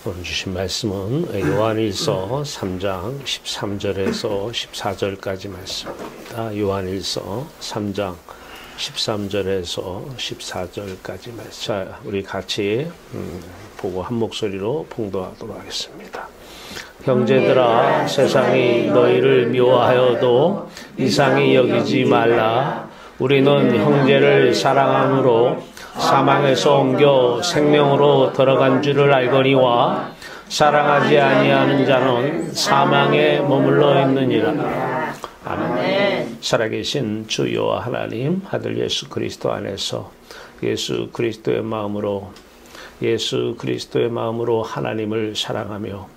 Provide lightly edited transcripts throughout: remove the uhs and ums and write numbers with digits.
오늘 주신 말씀은 요한일서 3장 13절에서 14절까지 말씀입니다. 요한일서 3장 13절에서 14절까지 말씀. 자, 우리 같이 보고 한 목소리로 봉독하도록 하겠습니다. 형제들아, 세상이 너희를 미워하여도 이상히 여기지 말라. 우리는 형제를 사랑함으로 사망에서 옮겨 생명으로 들어간 줄을 알거니와 사랑하지 아니하는 자는 사망에 머물러 있느니라. 아멘. 살아계신 주 여호와 하나님, 아들 예수 그리스도 안에서 예수 그리스도의 마음으로 하나님을 사랑하며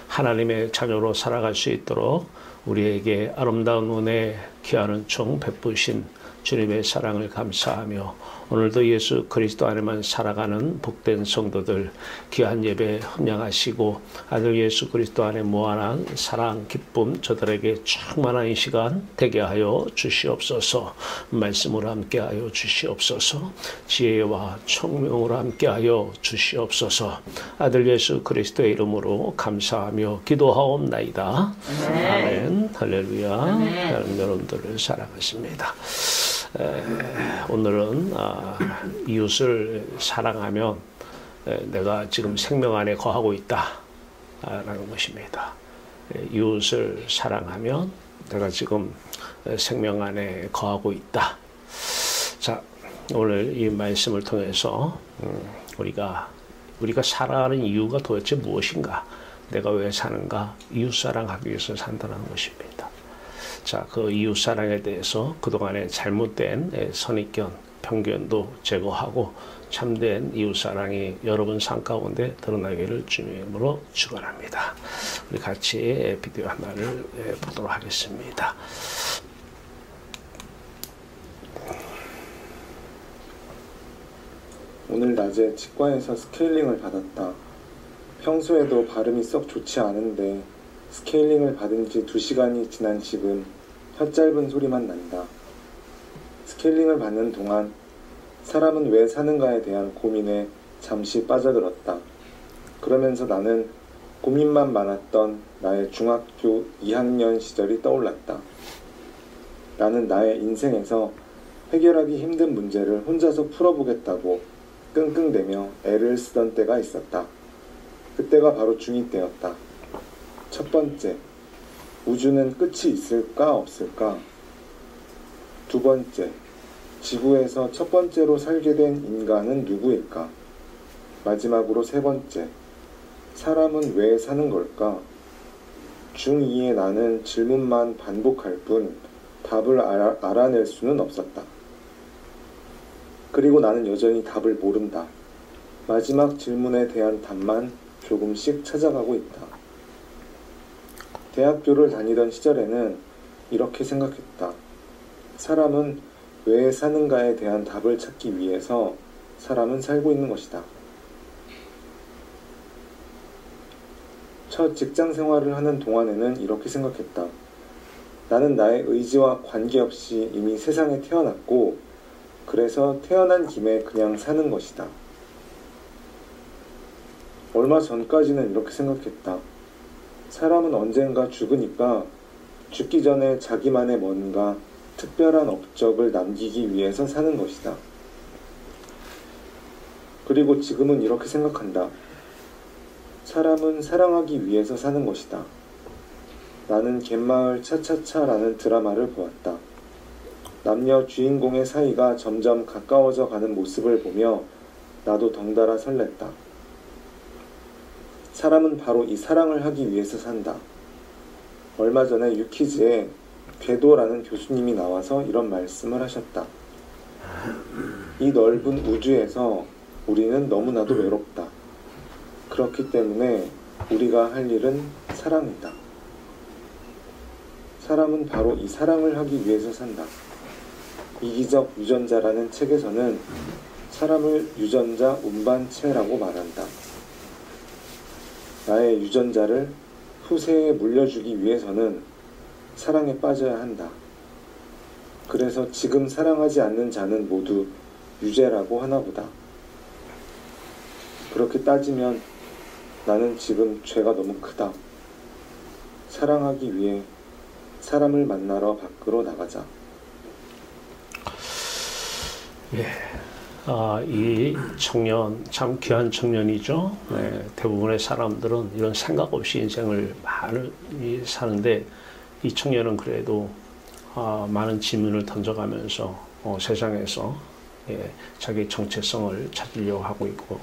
하나님의 자녀로 살아갈 수 있도록 우리에게 아름다운 은혜 귀한 총 베푸신 주님의 사랑을 감사하며 오늘도 예수 그리스도 안에만 살아가는 복된 성도들 귀한 예배 헌양하시고 아들 예수 그리스도 안에 무한한 사랑 기쁨 저들에게 충만한 이 시간 되게 하여 주시옵소서. 말씀으로 함께하여 주시옵소서. 지혜와 총명으로 함께하여 주시옵소서. 아들 예수 그리스도의 이름으로 감사하며 기도하옵나이다. 아멘. 할렐루야. 하나님 여러분들을 사랑하십니다. 오늘은 이웃을 사랑하면 내가 지금 생명 안에 거하고 있다 라는 것입니다. 이웃을 사랑하면 내가 지금 생명 안에 거하고 있다. 자, 오늘 이 말씀을 통해서 우리가 살아가는 이유가 도대체 무엇인가? 내가 왜 사는가? 이웃 사랑하기 위해서 산다는 것입니다. 자, 그 이웃 사랑에 대해서 그동안의 잘못된 선입견, 편견도 제거하고 참된 이웃 사랑이 여러분 삶 가운데 드러나기를 주님으로 축원합니다. 우리 같이 비디오 하나를 보도록 하겠습니다. 오늘 낮에 치과에서 스케일링을 받았다. 평소에도 발음이 썩 좋지 않은데 스케일링을 받은 지 2시간이 지난 지금 혀짧은 소리만 난다. 스케일링을 받는 동안 사람은 왜 사는가에 대한 고민에 잠시 빠져들었다. 그러면서 나는 고민만 많았던 나의 중학교 2학년 시절이 떠올랐다. 나는 나의 인생에서 해결하기 힘든 문제를 혼자서 풀어보겠다고 끙끙대며 애를 쓰던 때가 있었다. 그때가 바로 중2 때였다. 첫 번째, 우주는 끝이 있을까 없을까? 두 번째, 지구에서 첫 번째로 살게 된 인간은 누구일까? 마지막으로 세 번째, 사람은 왜 사는 걸까? 중2의 나는 질문만 반복할 뿐 답을 알아낼 수는 없었다. 그리고 나는 여전히 답을 모른다. 마지막 질문에 대한 답만 조금씩 찾아가고 있다. 대학교를 다니던 시절에는 이렇게 생각했다. 사람은 왜 사는가에 대한 답을 찾기 위해서 사람은 살고 있는 것이다. 첫 직장 생활을 하는 동안에는 이렇게 생각했다. 나는 나의 의지와 관계없이 이미 세상에 태어났고 그래서 태어난 김에 그냥 사는 것이다. 얼마 전까지는 이렇게 생각했다. 사람은 언젠가 죽으니까 죽기 전에 자기만의 뭔가 특별한 업적을 남기기 위해서 사는 것이다. 그리고 지금은 이렇게 생각한다. 사람은 사랑하기 위해서 사는 것이다. 나는 갯마을 차차차라는 드라마를 보았다. 남녀 주인공의 사이가 점점 가까워져 가는 모습을 보며 나도 덩달아 설렜다. 사람은 바로 이 사랑을 하기 위해서 산다. 얼마 전에 유퀴즈에 궤도라는 교수님이 나와서 이런 말씀을 하셨다. 이 넓은 우주에서 우리는 너무나도 외롭다. 그렇기 때문에 우리가 할 일은 사랑이다. 사람은 바로 이 사랑을 하기 위해서 산다. 이기적 유전자라는 책에서는 사람을 유전자 운반체라고 말한다. 나의 유전자를 후세에 물려주기 위해서는 사랑에 빠져야 한다. 그래서 지금 사랑하지 않는 자는 모두 유죄라고 하나 보다. 그렇게 따지면 나는 지금 죄가 너무 크다. 사랑하기 위해 사람을 만나러 밖으로 나가자. 예. 이 청년 참 귀한 청년이죠. 네, 대부분의 사람들은 이런 생각 없이 인생을 많이 사는데 이 청년은 그래도 많은 질문을 던져가면서 세상에서 자기 정체성을 찾으려고 하고 있고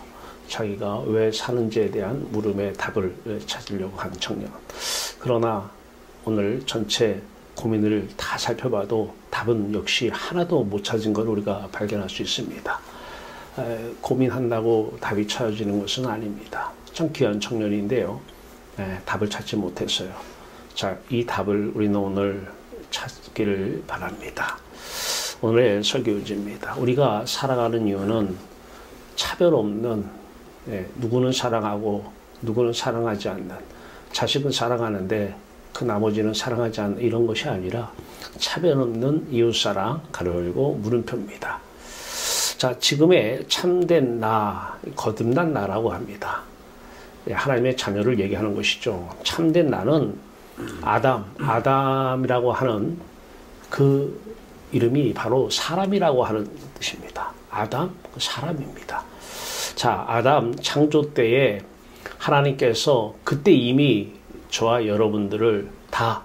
자기가 왜 사는지에 대한 물음의 답을 찾으려고 하는 청년. 그러나 오늘 전체 고민을 다 살펴봐도 답은 역시 하나도 못 찾은 걸 우리가 발견할 수 있습니다. 고민한다고 답이 찾아지는 것은 아닙니다. 참 귀한 청년인데요. 답을 찾지 못했어요. 자, 이 답을 우리는 오늘 찾기를 바랍니다. 오늘의 설교지입니다. 우리가 살아가는 이유는 차별 없는, 누구는 사랑하고 누구는 사랑하지 않는, 자식은 사랑하는데 그 나머지는 사랑하지 않는 이런 것이 아니라 차별 없는 이웃사랑 가로 열고 물음표입니다. 자, 지금의 참된 나, 거듭난 나라고 합니다. 하나님의 자녀를 얘기하는 것이죠. 참된 나는 아담이라고 하는 그 이름이 바로 사람이라고 하는 뜻입니다. 아담, 사람입니다. 자, 아담 창조 때에 하나님께서 그때 이미 저와 여러분들을 다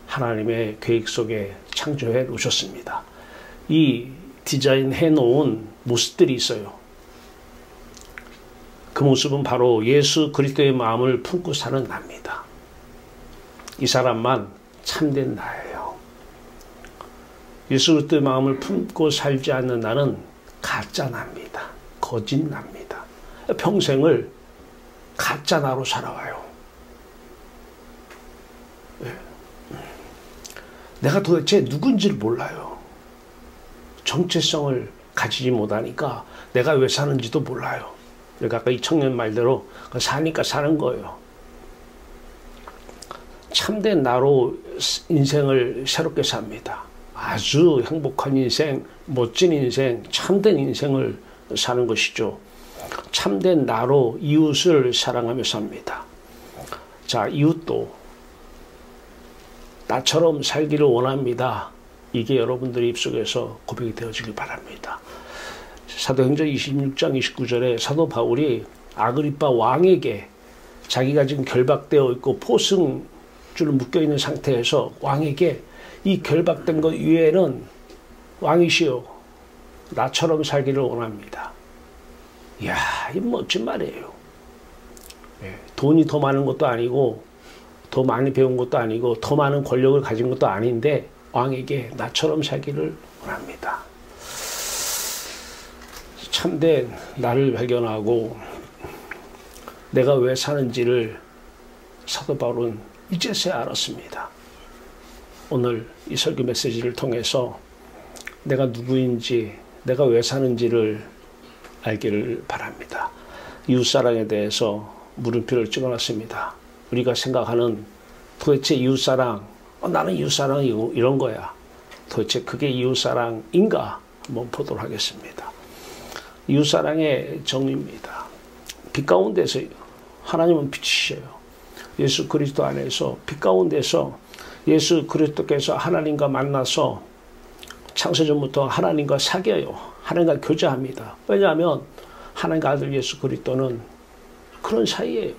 하나님의 계획 속에 창조해 놓으셨습니다. 이 디자인해 놓은 모습들이 있어요. 그 모습은 바로 예수 그리스도의 마음을 품고 사는 나입니다. 이 사람만 참된 나예요. 예수 그리스도의 마음을 품고 살지 않는 나는 가짜 나입니다. 거짓 나입니다. 평생을 가짜 나로 살아와요. 내가 도대체 누군지를 몰라요. 정체성을 가지지 못하니까 내가 왜 사는지도 몰라요. 그러니까 아까 이 청년 말대로 사니까 사는 거예요. 참된 나로 인생을 새롭게 삽니다. 아주 행복한 인생, 멋진 인생, 참된 인생을 사는 것이죠. 참된 나로 이웃을 사랑하며 삽니다. 자, 이웃도 나처럼 살기를 원합니다. 이게 여러분들의 입속에서 고백이 되어지길 바랍니다. 사도행전 26장 29절에 사도 바울이 아그리빠 왕에게 자기가 지금 결박되어 있고 포승줄을 묶여있는 상태에서 왕에게 이 결박된 것 위에는 왕이시여 나처럼 살기를 원합니다. 이야, 이 멋진 말이에요. 돈이 더 많은 것도 아니고 더 많이 배운 것도 아니고 더 많은 권력을 가진 것도 아닌데 왕에게 나처럼 살기를 원합니다. 참된 나를 발견하고 내가 왜 사는지를 사도 바울은 이제서야 알았습니다. 오늘 이 설교 메시지를 통해서 내가 누구인지 내가 왜 사는지를 알기를 바랍니다. 이웃사랑에 대해서 물음표를 찍어놨습니다. 우리가 생각하는 도대체 이웃사랑, 나는 이웃사랑이 이런 거야. 도대체 그게 이웃사랑인가? 한번 보도록 하겠습니다. 이웃사랑의 정의입니다. 빛 가운데서 하나님은 빛이셔요. 예수 그리스도 안에서 빛 가운데서 예수 그리스도께서 하나님과 만나서 창세전부터 하나님과 사귀어요. 하나님과 교제합니다. 왜냐하면 하나님과 아들 예수 그리스도는 그런 사이예요.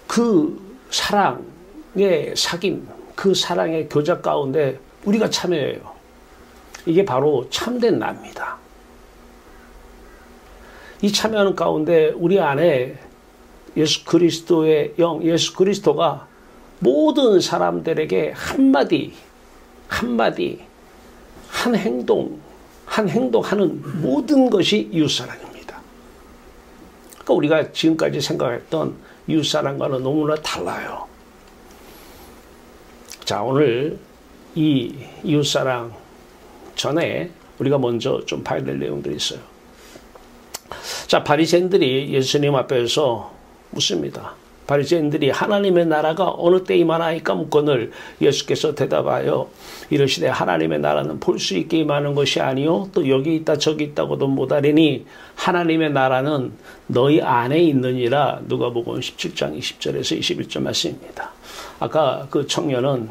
그 사랑의 사귐, 그 사랑의 교제 가운데 우리가 참여해요. 이게 바로 참된 나입니다. 이 참여하는 가운데 우리 안에 예수 그리스도의 영, 예수 그리스도가 모든 사람들에게 한마디, 한 행동하는 모든 것이 이웃사랑입니다. 그러니까 우리가 지금까지 생각했던 이웃사랑과는 너무나 달라요. 자, 오늘 이 이웃사랑 전에 우리가 먼저 좀 봐야 될 내용들이 있어요. 자, 바리새인들이 예수님 앞에서 묻습니다. 바리새인들이 하나님의 나라가 어느 때 임하나이까 묻거늘 예수께서 대답하여 이르시되 하나님의 나라는 볼 수 있게 임하는 것이 아니요 또 여기 있다 저기 있다고도 못하리니 하나님의 나라는 너희 안에 있느니라. 누가복음 17장 20절에서 21절 말씀입니다. 아까 그 청년은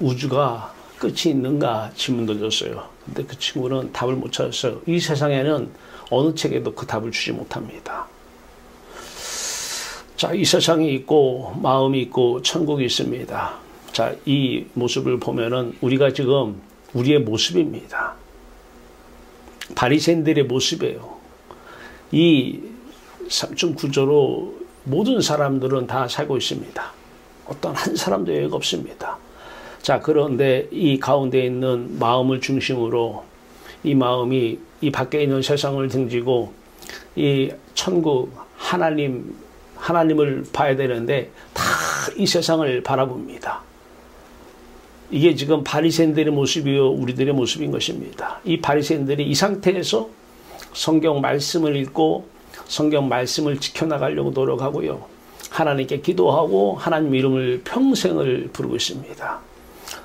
우주가 끝이 있는가 질문 던졌어요. 근데 그 친구는 답을 못 찾았어요. 이 세상에는 어느 책에도 그 답을 주지 못합니다. 자, 이 세상이 있고 마음이 있고 천국이 있습니다. 자, 이 모습을 보면은 우리가 지금 우리의 모습입니다. 바리새인들의 모습이에요. 이 3층 구조로 모든 사람들은 다 살고 있습니다. 어떤 한 사람도 여유가 없습니다. 자, 그런데 이 가운데 있는 마음을 중심으로 이 마음이 이 밖에 있는 세상을 등지고 이 천국 하나님을 봐야 되는데 다 이 세상을 바라봅니다. 이게 지금 바리새인들의 모습이요 우리들의 모습인 것입니다. 이 바리새인들이 이 상태에서 성경 말씀을 읽고 성경 말씀을 지켜나가려고 노력하고요. 하나님께 기도하고 하나님 이름을 평생을 부르고 있습니다.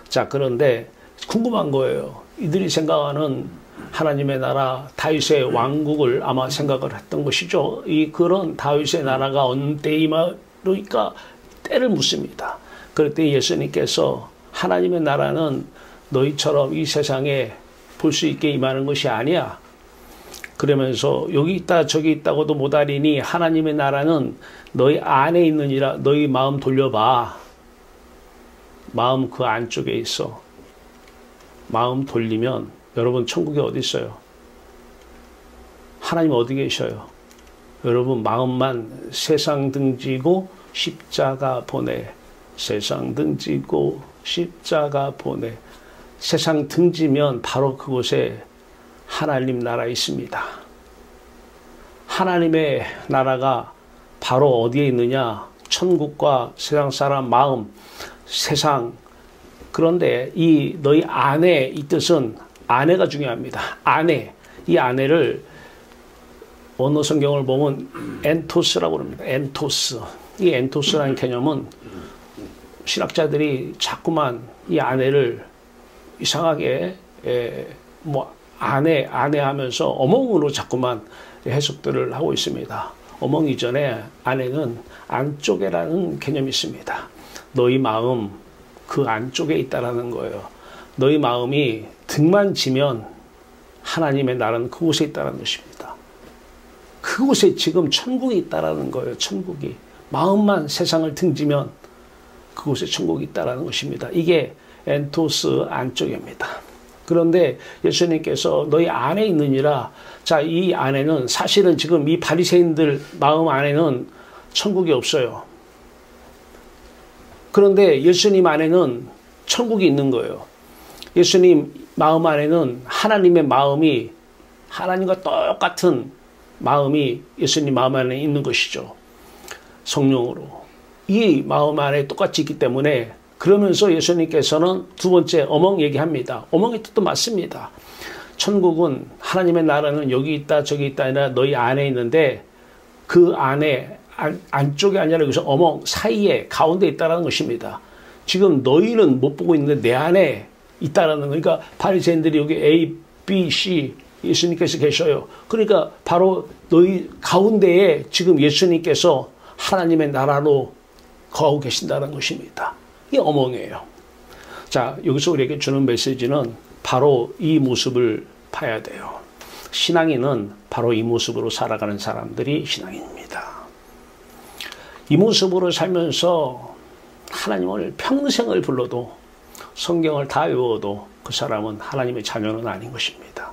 자, 그런데 궁금한 거예요. 이들이 생각하는 하나님의 나라, 다윗의 왕국을 아마 생각을 했던 것이죠. 이 그런 다윗의 나라가 어느 때 임하리까 때를 묻습니다. 그럴 때 예수님께서 하나님의 나라는 너희처럼 이 세상에 볼 수 있게 임하는 것이 아니야. 그러면서 여기 있다 저기 있다고도 못하리니 하나님의 나라는 너희 안에 있느니라. 너희 마음 돌려봐. 마음 그 안쪽에 있어. 마음 돌리면 여러분 천국이 어디 있어요? 하나님 어디 계셔요? 여러분 마음만 세상 등지고 십자가 보내. 세상 등지고 십자가 보내. 세상 등지면 바로 그곳에 하나님 나라 있습니다. 하나님의 나라가 바로 어디에 있느냐? 천국과 세상 사람 마음, 세상. 그런데 이 너희 안에 이 뜻은 안에가 중요합니다. 안에. 이 안에를 원어 성경을 보면 엔토스라고 합니다. 엔토스. 이 엔토스라는 개념은 신학자들이 자꾸만 이 안에를 이상하게 안에 하면서 어멍으로 자꾸만 해석들을 하고 있습니다. 어멍 이전에 안에는 안쪽에라는 개념이 있습니다. 너희 마음 그 안쪽에 있다라는 거예요. 너희 마음이 등만 지면 하나님의 나라는 그곳에 있다는 것입니다. 그곳에 지금 천국이 있다라는 거예요. 천국이. 마음만 세상을 등지면 그곳에 천국이 있다라는 것입니다. 이게 엔토스 안쪽입니다. 그런데 예수님께서 너희 안에 있느니라. 자, 이 안에는 사실은 지금 이 바리새인들 마음 안에는 천국이 없어요. 그런데 예수님 안에는 천국이 있는 거예요. 예수님 마음 안에는 하나님의 마음이 하나님과 똑같은 마음이 예수님 마음 안에 있는 것이죠. 성령으로. 이 마음 안에 똑같이 있기 때문에 그러면서 예수님께서는 두 번째 어멍 얘기합니다. 어멍의 뜻도 맞습니다. 천국은 하나님의 나라는 여기 있다 저기 있다 아니라 너희 안에 있는데 그 안에 안쪽이 아니라 여기서 어멍 사이에 가운데 있다는 것입니다. 지금 너희는 못 보고 있는데 내 안에 있다라는 거니까 바리새인들이 여기 A, B, C 예수님께서 계셔요. 그러니까 바로 너희 가운데에 지금 예수님께서 하나님의 나라로 거하고 계신다는 것입니다. 이게 어멍이에요. 자, 여기서 우리에게 주는 메시지는 바로 이 모습을 봐야 돼요. 신앙인은 바로 이 모습으로 살아가는 사람들이 신앙인입니다. 이 모습으로 살면서 하나님을 평생을 불러도 성경을 다 외워도 그 사람은 하나님의 자녀는 아닌 것입니다.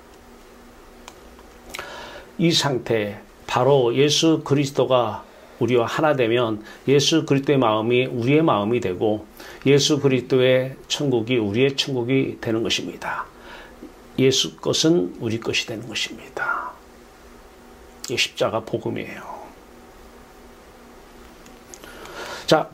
이 상태, 바로 예수 그리스도가 우리와 하나 되면 예수 그리스도의 마음이 우리의 마음이 되고 예수 그리스도의 천국이 우리의 천국이 되는 것입니다. 예수 것은 우리 것이 되는 것입니다. 이 십자가 복음이에요. 자,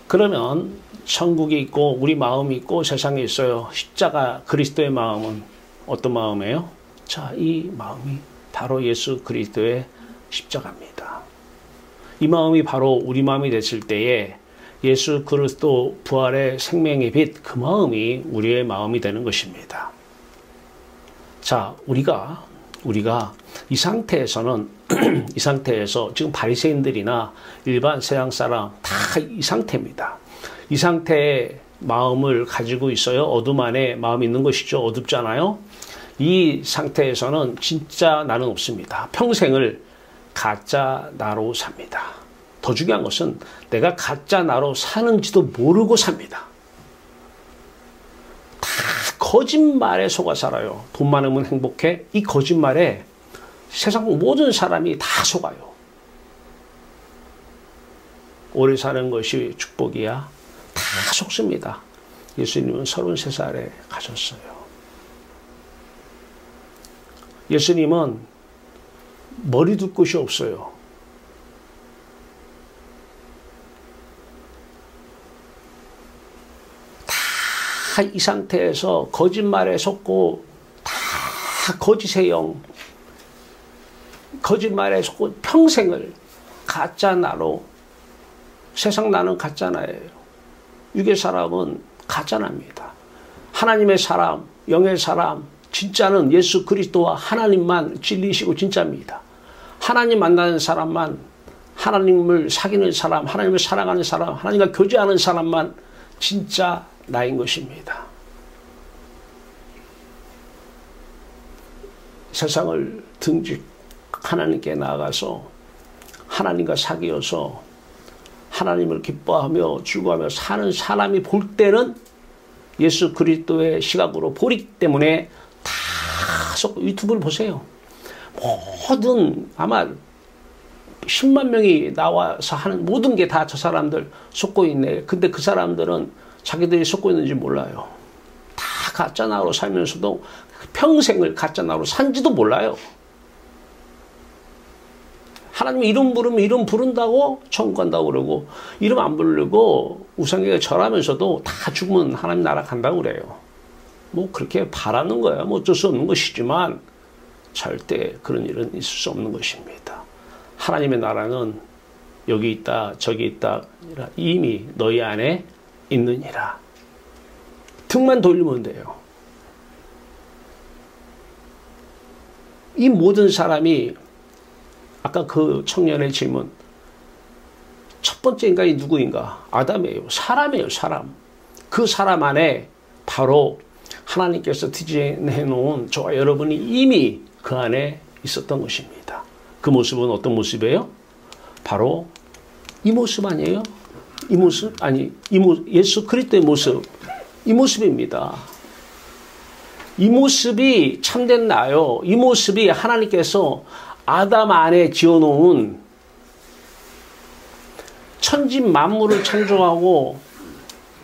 그러면 천국이 있고 우리 마음이 있고 세상에 있어요. 십자가 그리스도의 마음은 어떤 마음이에요? 자, 이 마음이 바로 예수 그리스도의 십자가입니다. 이 마음이 바로 우리 마음이 됐을 때에 예수 그리스도 부활의 생명의 빛, 그 마음이 우리의 마음이 되는 것입니다. 자, 우리가 이 상태에서는 이 상태에서 지금 바리새인들이나 일반 세상 사람 다 이 상태입니다. 이 상태의 마음을 가지고 있어요. 어둠 안에 마음이 있는 것이죠. 어둡잖아요. 이 상태에서는 진짜 나는 없습니다. 평생을 가짜 나로 삽니다. 더 중요한 것은 내가 가짜 나로 사는지도 모르고 삽니다. 다 거짓말에 속아 살아요. 돈 많으면 행복해. 이 거짓말에 세상 모든 사람이 다 속아요. 오래 사는 것이 축복이야. 다 속습니다. 예수님은 33살에 가셨어요. 예수님은 머리 둘 곳이 없어요. 다 이 상태에서 거짓말에 속고 다 거짓의 영, 거짓말에 속고 평생을 가짜 나로, 세상 나는 가짜 나예요. 육의 사람은 가짜 납니다. 하나님의 사람, 영의 사람, 진짜는 예수 그리스도와 하나님만 진리시고 진짜입니다. 하나님 만나는 사람만, 하나님을 사귀는 사람, 하나님을 사랑하는 사람, 하나님과 교제하는 사람만 진짜 나인 것입니다. 세상을 등지 하나님께 나아가서 하나님과 사귀어서 하나님을 기뻐하며 즐거워하며 사는 사람이 볼 때는 예수 그리스도의 시각으로 보기 때문에 다 유튜브를 보세요. 모든 아마 10만 명이 나와서 하는 모든 게 다 저 사람들 속고 있네. 근데 그 사람들은 자기들이 속고 있는지 몰라요. 다 가짜 나로 살면서도 평생을 가짜 나로 산지도 몰라요. 하나님 이름 부르면 이름 부른다고 천국 간다고 그러고, 이름 안 부르고 우상에게 절하면서도 다 죽으면 하나님 나라 간다고 그래요. 뭐 그렇게 바라는 거야. 뭐 어쩔 수 없는 것이지만 절대 그런 일은 있을 수 없는 것입니다. 하나님의 나라는 여기 있다 저기 있다 아니라 이미 너희 안에 있느니라. 등만 돌리면 돼요. 이 모든 사람이, 아까 그 청년의 질문, 첫 번째 인간이 누구인가? 아담이에요. 사람이에요. 사람. 그 사람 안에 바로 하나님께서 디자인해 놓은 저와 여러분이 이미 그 안에 있었던 것입니다. 그 모습은 어떤 모습이에요? 바로 이 모습 아니에요? 이 모습? 아니, 예수 그리스도의 모습. 이 모습입니다. 이 모습이 참된 나요. 이 모습이 하나님께서 아담 안에 지어놓은 천지 만물을 창조하고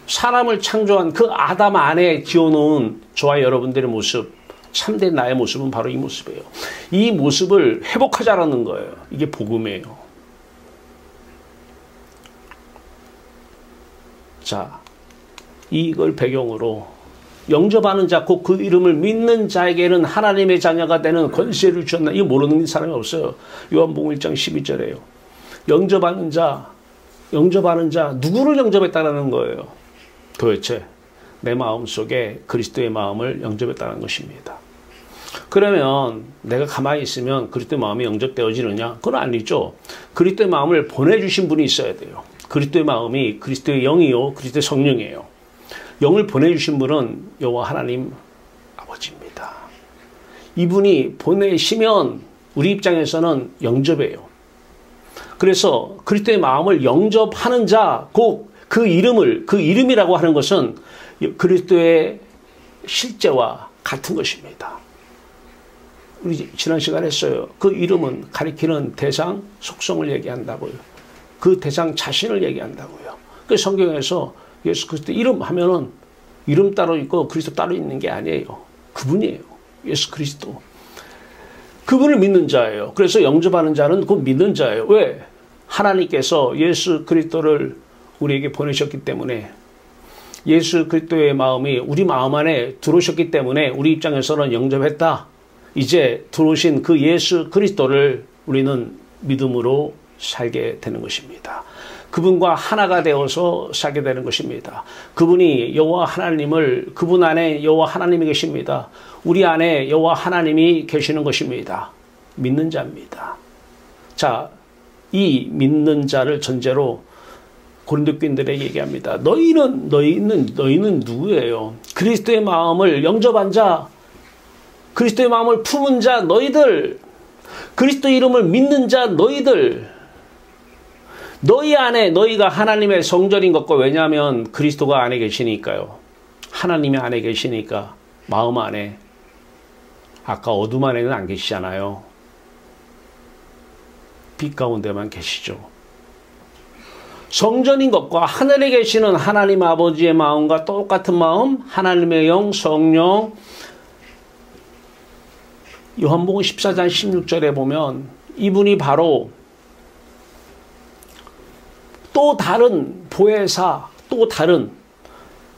사람을 창조한 그 아담 안에 지어놓은 저와 여러분들의 모습, 참된 나의 모습은 바로 이 모습이에요. 이 모습을 회복하자라는 거예요. 이게 복음이에요. 자, 이걸 배경으로 영접하는 자, 곧 그 이름을 믿는 자에게는 하나님의 자녀가 되는 권세를 주었나. 이거 모르는 사람이 없어요. 요한복음 1장 12절에요. 영접하는 자, 누구를 영접했다는 거예요? 도대체 내 마음속에 그리스도의 마음을 영접했다는 것입니다. 그러면 내가 가만히 있으면 그리스도의 마음이 영접되어지느냐? 그건 아니죠. 그리스도의 마음을 보내주신 분이 있어야 돼요. 그리스도의 마음이 그리스도의 영이요, 그리스도의 성령이에요. 영을 보내주신 분은 여호와 하나님 아버지입니다. 이분이 보내시면 우리 입장에서는 영접이에요. 그래서 그리스도의 마음을 영접하는 자, 곧 그 이름이라고 하는 것은 그리스도의 실제와 같은 것입니다. 우리 지난 시간에 했어요. 그 이름은 가리키는 대상, 속성을 얘기한다고요. 그 대상 자신을 얘기한다고요. 그 성경에서 예수 그리스도 이름 하면은 이름 따로 있고 그리스도 따로 있는 게 아니에요. 그분이에요. 예수 그리스도. 그분을 믿는 자예요. 그래서 영접하는 자는 곧 믿는 자예요. 왜? 하나님께서 예수 그리스도를 우리에게 보내셨기 때문에, 예수 그리스도의 마음이 우리 마음 안에 들어오셨기 때문에 우리 입장에서는 영접했다. 이제 들어오신 그 예수 그리스도를 우리는 믿음으로 살게 되는 것입니다. 그분과 하나가 되어서 살게 되는 것입니다. 그분이 여호와 하나님을, 그분 안에 여호와 하나님이 계십니다. 우리 안에 여호와 하나님이 계시는 것입니다. 믿는 자입니다. 자, 이 믿는 자를 전제로 고린도 교인들에게 얘기합니다. 너희는 누구예요? 그리스도의 마음을 영접한 자, 그리스도의 마음을 품은 자 너희들, 그리스도 이름을 믿는 자 너희들, 너희 안에 너희가 하나님의 성전인 것과, 왜냐하면 그리스도가 안에 계시니까요. 하나님이 안에 계시니까 마음 안에, 아까 어둠 안에는 안 계시잖아요. 빛 가운데만 계시죠. 성전인 것과 하늘에 계시는 하나님 아버지의 마음과 똑같은 마음, 하나님의 영, 성령. 요한복음 14장 16절에 보면 이분이 바로 또 다른 보혜사, 또 다른,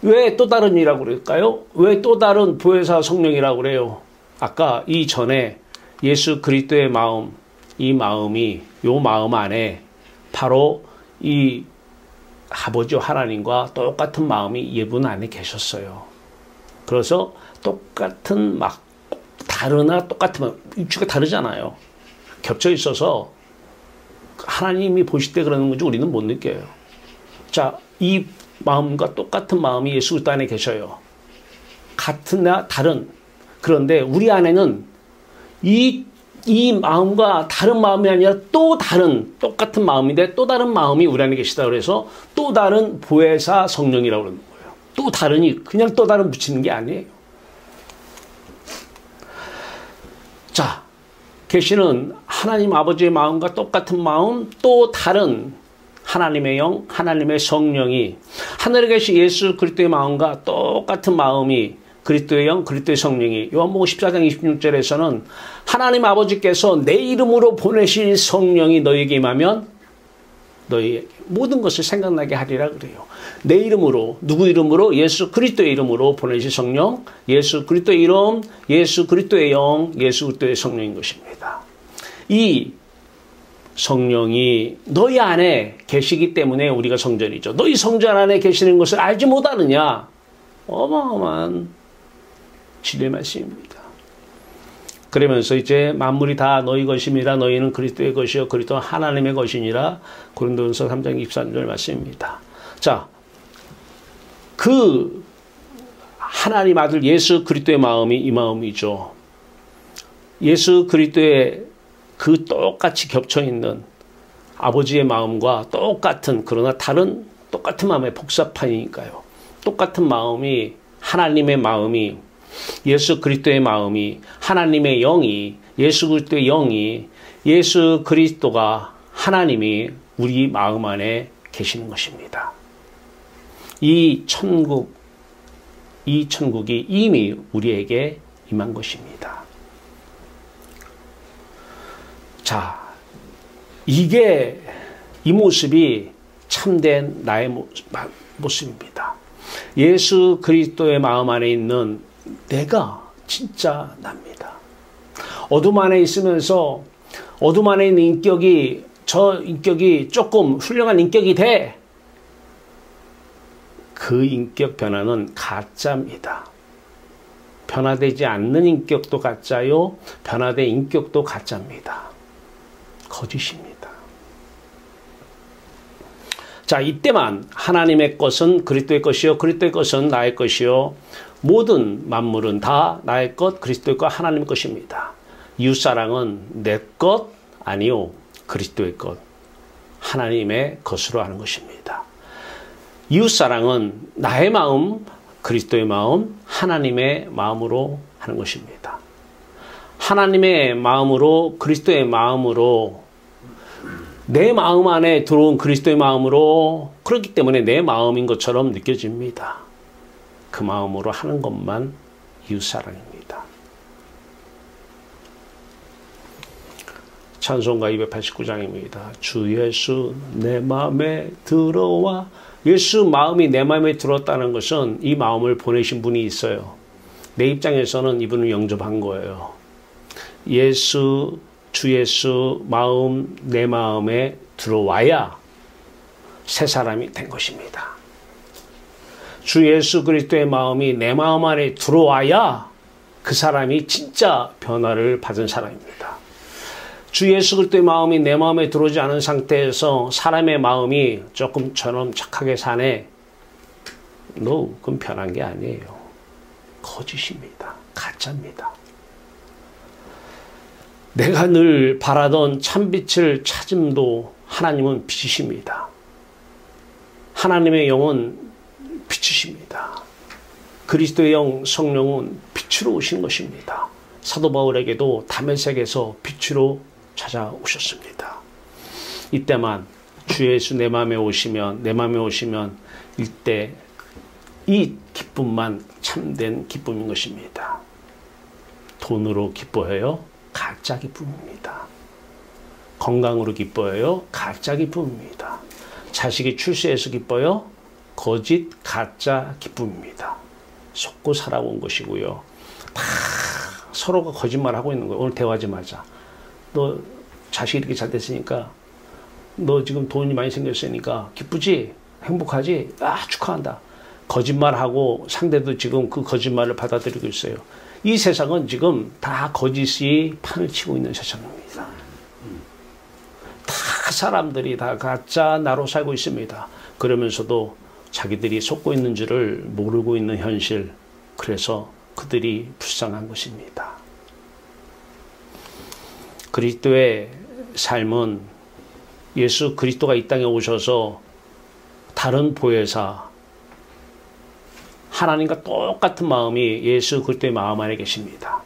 왜 또 다른이라고 그럴까요? 왜 또 다른 보혜사 성령이라고 그래요? 아까 이전에 예수 그리스도의 마음, 이 마음이, 요 마음 안에 바로 이 아버지 하나님과 똑같은 마음이 이분 안에 계셨어요. 그래서 똑같은 다르나 똑같으면 육체가 다르잖아요. 겹쳐 있어서 하나님이 보실 때 그러는 건지 우리는 못 느껴요. 자, 이 마음과 똑같은 마음이 예수 그리스도 안에 계셔요. 같으나 다른. 그런데 우리 안에는 이 마음과 다른 마음이 아니라 또 다른, 똑같은 마음인데 또 다른 마음이 우리 안에 계시다 그래서 또 다른 보혜사 성령이라고 그러는 거예요. 또 다른이 그냥 또 다른 붙이는 게 아니에요. 자, 계시는 하나님 아버지의 마음과 똑같은 마음, 또 다른 하나님의 영, 하나님의 성령이, 하늘에 계신 예수 그리스도의 마음과 똑같은 마음이, 그리스도의 영, 그리스도의 성령이, 요한복음 14장 26절에서는 하나님 아버지께서 내 이름으로 보내신 성령이 너희에게 임하면 너희 모든 것을 생각나게 하리라 그래요. 내 이름으로, 누구 이름으로? 예수 그리스도의 이름으로 보내신 성령, 예수 그리스도의 이름, 예수 그리스도의 영, 예수 그리스도의 성령인 것입니다. 이 성령이 너희 안에 계시기 때문에 우리가 성전이죠. 너희 성전 안에 계시는 것을 알지 못하느냐? 어마어마한 진리의 말씀입니다. 그러면서 이제 만물이 다 너희 것임이라, 너희는 그리스도의 것이요 그리스도는 하나님의 것이니라, 고린도전서 3장 23절 말씀입니다. 자, 그 하나님 아들 예수 그리스도의 마음이 이 마음이죠. 예수 그리스도의 그 똑같이 겹쳐있는 아버지의 마음과 똑같은, 그러나 다른 똑같은 마음의 복사판이니까요. 똑같은 마음이, 하나님의 마음이, 예수 그리스도의 마음이, 하나님의 영이, 예수 그리스도의 영이, 예수 그리스도가, 하나님이 우리 마음 안에 계시는 것입니다. 이 천국이 이미 우리에게 임한 것입니다. 자, 이 모습이 참된 나의 모습입니다. 예수 그리스도의 마음 안에 있는 내가 진짜 납니다. 어둠 안에 있으면서 어둠 안에 있는 인격이, 저 인격이 조금 훌륭한 인격이 돼. 그 인격 변화는 가짜입니다. 변화되지 않는 인격도 가짜요, 변화된 인격도 가짜입니다. 거짓입니다. 자, 이때만 하나님의 것은 그리스도의 것이요 그리스도의 것은 나의 것이요 모든 만물은 다 나의 것, 그리스도의 것, 하나님의 것입니다. 이웃사랑은 내 것 아니요 그리스도의 것, 하나님의 것으로 하는 것입니다. 이웃사랑은 나의 마음, 그리스도의 마음, 하나님의 마음으로 하는 것입니다. 하나님의 마음으로, 그리스도의 마음으로, 내 마음 안에 들어온 그리스도의 마음으로, 그렇기 때문에 내 마음인 것처럼 느껴집니다. 그 마음으로 하는 것만 이웃사랑입니다. 찬송가 289장입니다. 주 예수 내 마음에 들어와. 예수 마음이 내 마음에 들었다는 것은 이 마음을 보내신 분이 있어요. 내 입장에서는 이분을 영접한 거예요. 예수 주 예수 마음 내 마음에 들어와야 새 사람이 된 것입니다. 주 예수 그리스도의 마음이 내 마음 안에 들어와야 그 사람이 진짜 변화를 받은 사람입니다. 주 예수 그리스도의 마음이 내 마음에 들어오지 않은 상태에서 사람의 마음이 조금 저놈 착하게 사네. No, 그건 변한 게 아니에요. 거짓입니다. 가짜입니다. 내가 늘 바라던 참빛을 찾음도 하나님은 빛이십니다. 하나님의 영은 빛이십니다. 그리스도의 영 성령은 빛으로 오신 것입니다. 사도 바울에게도 다메섹에서 빛으로 찾아오셨습니다. 이때만 주 예수 내 마음에 오시면 이때 이 기쁨만 참된 기쁨인 것입니다. 돈으로 기뻐해요? 가짜 기쁨입니다. 건강으로 기뻐해요? 가짜 기쁨입니다. 자식이 출세해서 기뻐요? 거짓 가짜 기쁨입니다. 속고 살아온 것이고요. 다 서로가 거짓말하고 있는 거예요. 오늘 대화하지 말자. 너 자식이 이렇게 잘 됐으니까, 너 지금 돈이 많이 생겼으니까 기쁘지? 행복하지? 아, 축하한다. 거짓말하고 상대도 지금 그 거짓말을 받아들이고 있어요. 이 세상은 지금 다 거짓이 판을 치고 있는 세상입니다. 다 사람들이 다 가짜 나로 살고 있습니다. 그러면서도 자기들이 속고 있는 줄을 모르고 있는 현실, 그래서 그들이 불쌍한 것입니다. 그리스도의 삶은 예수 그리스도가 이 땅에 오셔서 다른 보혜사, 하나님과 똑같은 마음이 예수 그리스도의 마음 안에 계십니다.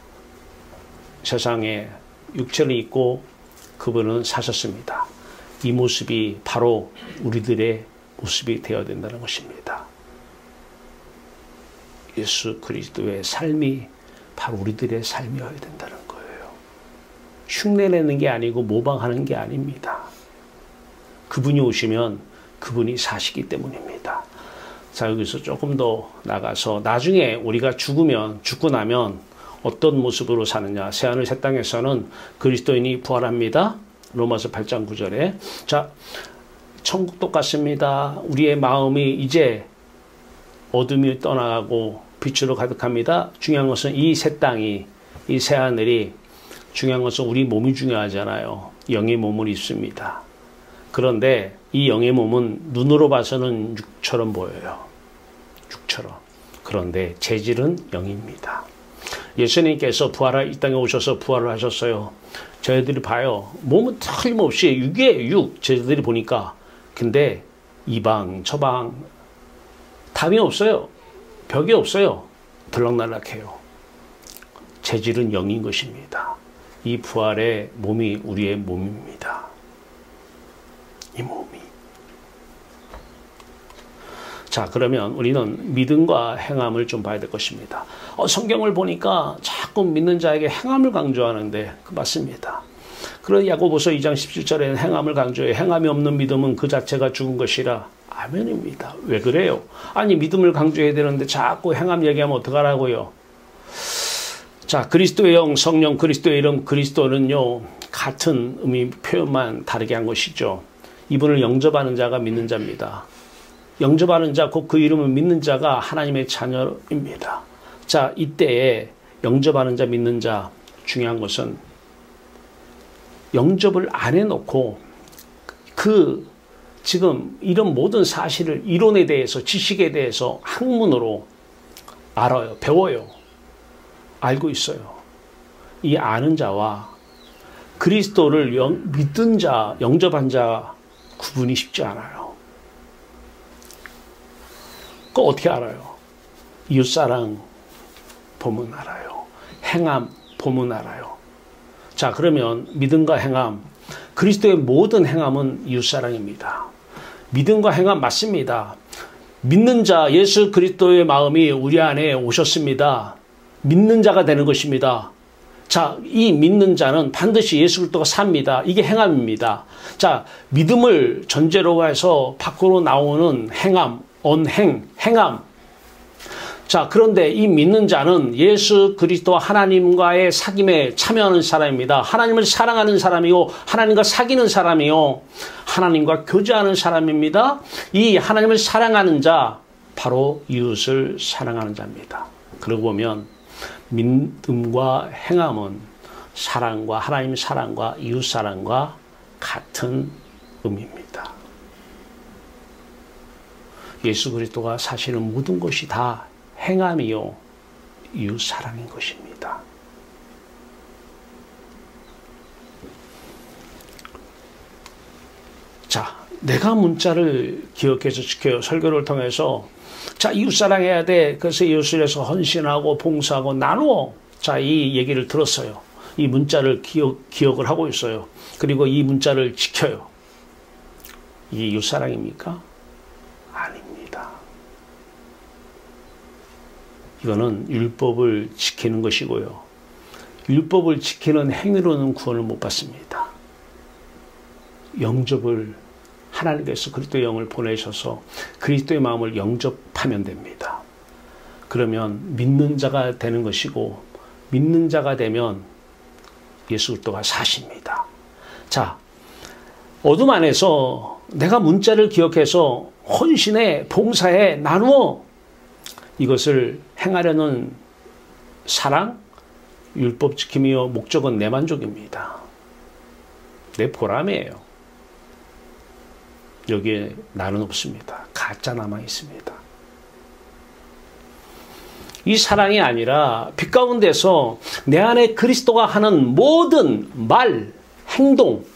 세상에 육체를 입고 그분은 사셨습니다. 이 모습이 바로 우리들의 모습이 되어야 된다는 것입니다. 예수 그리스도의 삶이 바로 우리들의 삶이어야 된다는 거예요. 흉내내는 게 아니고 모방하는 게 아닙니다. 그분이 오시면 그분이 사시기 때문입니다. 자, 여기서 조금 더 나가서 나중에 우리가 죽고 나면 어떤 모습으로 사느냐. 새하늘 새 땅에서는 그리스도인이 부활합니다. 로마서 8장 9절에. 자, 천국도 같습니다. 우리의 마음이 이제 어둠이 떠나가고 빛으로 가득합니다. 중요한 것은 이 새 땅이, 이 새 하늘이, 중요한 것은 우리 몸이 중요하잖아요. 영의 몸을 입습니다. 그런데 이 영의 몸은 눈으로 봐서는 육처럼 보여요. 육처럼. 그런데 재질은 영입니다. 예수님께서 이 땅에 오셔서 부활을 하셨어요. 저희들이 봐요. 몸은 틀림없이 육이에요. 육. 저희들이 보니까. 근데 이방 저방 답이 없어요. 벽이 없어요. 들락날락해요. 재질은 영인 것입니다. 이 부활의 몸이 우리의 몸입니다. 이 몸이. 자, 그러면 우리는 믿음과 행함을 좀 봐야 될 것입니다. 성경을 보니까 자꾸 믿는 자에게 행함을 강조하는데 그 맞습니다. 그런 야고보서 2장 17절에는 행함을 강조해요. 행함이 없는 믿음은 그 자체가 죽은 것이라. 아멘입니다. 왜 그래요? 아니, 믿음을 강조해야 되는데 자꾸 행함 얘기하면 어떡하라고요? 자, 그리스도의 영, 성령, 그리스도의 이름, 그리스도는요, 같은 의미 표현만 다르게 한 것이죠. 이분을 영접하는 자가 믿는 자입니다. 영접하는 자, 곧 그 이름을 믿는 자가 하나님의 자녀입니다. 자, 이때에 영접하는 자, 믿는 자, 중요한 것은 영접을 안 해놓고 지금 이런 모든 사실을 이론에 대해서, 지식에 대해서 학문으로 알아요. 배워요. 알고 있어요. 이 아는 자와 그리스도를 믿은 자, 영접한 자 구분이 쉽지 않아요. 그거 어떻게 알아요? 이웃사랑 보면 알아요. 행함 보면 알아요. 자, 그러면 믿음과 행함, 그리스도의 모든 행함은 이웃사랑입니다. 믿음과 행함 맞습니다. 믿는 자, 예수 그리스도의 마음이 우리 안에 오셨습니다. 믿는 자가 되는 것입니다. 자, 이 믿는 자는 반드시 예수 그리스도가 삽니다. 이게 행함입니다. 자, 믿음을 전제로 해서 밖으로 나오는 행함, 언행, 행함. 자, 그런데 이 믿는 자는 예수 그리스도 하나님과의 사귐에 참여하는 사람입니다. 하나님을 사랑하는 사람이요, 하나님과 사귀는 사람이요, 하나님과 교제하는 사람입니다. 이 하나님을 사랑하는 자, 바로 이웃을 사랑하는 자입니다. 그러고 보면 믿음과 행함은 사랑과 하나님 사랑과 이웃 사랑과 같은 의미입니다. 예수 그리스도가 사실은 모든 것이 다 행함이요 이웃 사랑인 것입니다. 자, 내가 문자를 기억해서 지켜요. 설교를 통해서 자, 이웃 사랑해야 돼. 그래서 이웃을 위해서 헌신하고 봉사하고 나누어. 자, 이 얘기를 들었어요. 이 문자를 기억을 하고 있어요. 그리고 이 문자를 지켜요. 이게 이웃 사랑입니까? 아닙니다. 이거는 율법을 지키는 것이고요. 율법을 지키는 행위로는 구원을 못 받습니다. 영접을 하나님께서 그리스도의 영을 보내셔서 그리스도의 마음을 영접하면 됩니다. 그러면 믿는 자가 되는 것이고 믿는 자가 되면 예수 그리스도가 사십니다. 자, 어둠 안에서 내가 문자를 기억해서 헌신해, 봉사해, 나누어 이것을 행하려는 사랑, 율법 지킴이요 목적은 내 만족입니다. 내 보람이에요. 여기에 나는 없습니다. 가짜 남아 있습니다. 이 사랑이 아니라 빛 가운데서 내 안에 그리스도가 하는 모든 말, 행동,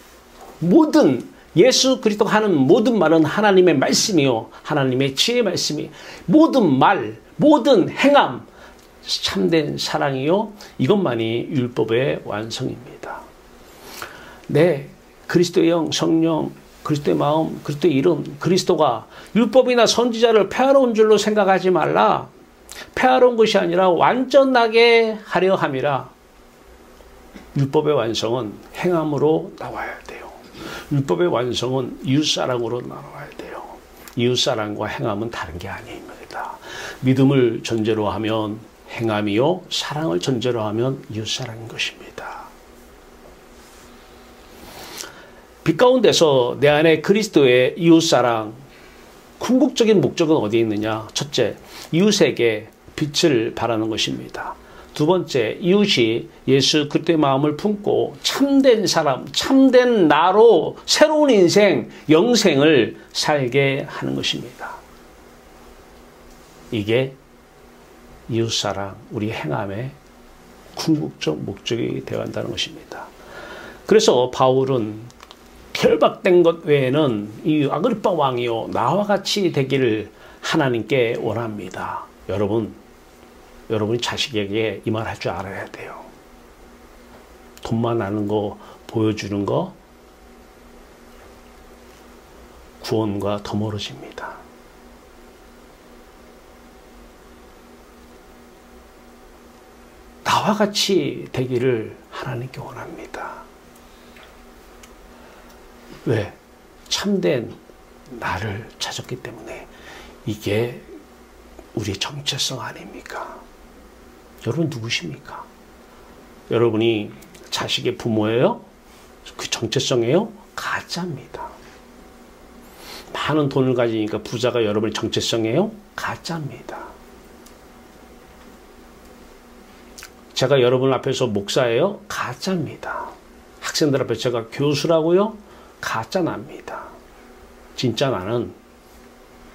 모든 예수 그리스도가 하는 모든 말은 하나님의 말씀이요, 하나님의 지혜의 말씀이 모든 말, 모든 행함, 참된 사랑이요, 이것만이 율법의 완성입니다. 네, 그리스도의 영, 성령, 그리스도의 마음, 그리스도의 이름, 그리스도가 율법이나 선지자를 폐하러온 줄로 생각하지 말라. 폐하러온 것이 아니라 완전하게 하려 함이라. 율법의 완성은 행함으로 나와야 돼요. 율법의 완성은 이웃사랑으로 나와야 돼요. 이웃사랑과 행함은 다른 게 아닙니다. 믿음을 전제로 하면 행함이요, 사랑을 전제로 하면 이웃사랑인 것입니다. 빛 가운데서 내 안에 그리스도의 이웃사랑, 궁극적인 목적은 어디에 있느냐? 첫째, 이웃에게 빛을 발하는 것입니다. 두 번째, 이웃이 예수 그리스도의 마음을 품고 참된 사람, 참된 나로 새로운 인생, 영생을 살게 하는 것입니다. 이게 이웃사랑, 우리 행함의 궁극적 목적이 되어야 한다는 것입니다. 그래서 바울은 결박된 것 외에는 이 아그리파 왕이요 나와 같이 되기를 하나님께 원합니다. 여러분이 자식에게 이 말 할 줄 알아야 돼요. 돈만 아는 거, 보여주는 거, 구원과 더 멀어집니다. 나와 같이 되기를 하나님께 원합니다. 왜? 참된 나를 찾았기 때문에. 이게 우리의 정체성 아닙니까? 여러분 누구십니까? 여러분이 자식의 부모예요? 그 정체성이에요? 가짜입니다. 많은 돈을 가지니까 부자가 여러분의 정체성이에요? 가짜입니다. 제가 여러분 앞에서 목사예요? 가짜입니다. 학생들 앞에 제가 교수라고요? 가짜 납니다. 진짜 나는